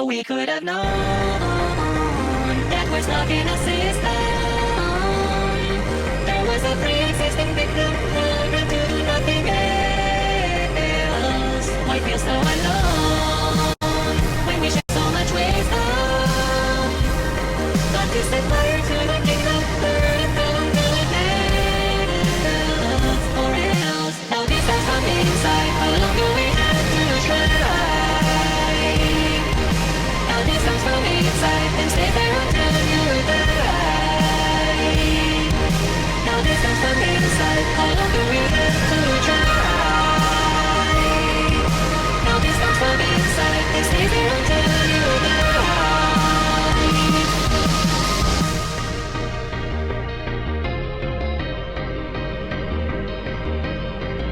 we could have known that we're stuck in a system. There was a pre-existing victim programmed to do nothing else. Why feel so alone when we share so much wisdom? Got to set fire to the kingdom, burn it down till it melts, or else. Now this has from inside. How long do we have to try? Now this comes from inside, and stay there until you die. Now this comes from inside. How long do we have to try? Now this comes from inside, and stay there until you die.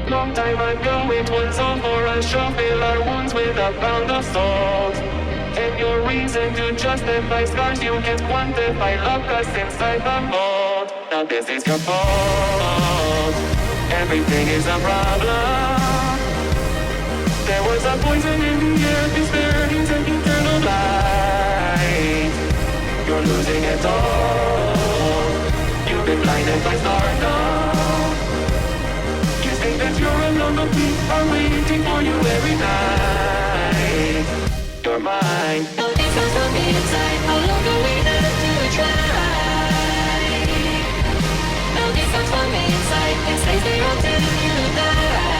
Long time ago it was all for us, shall fill our wounds with a pound of salt. And your reason to justify scars you can't quantify, lock us inside the mold. Now this is your fault, everything is a problem. There was a poison in the air, disparities and eternal light. You're losing it all, you've been blinded by stardom. Think that you're alone, but we are waiting for you every night. You're mine. Now this comes from inside. How long do we have to try? Now this comes from inside, and stays there until you die.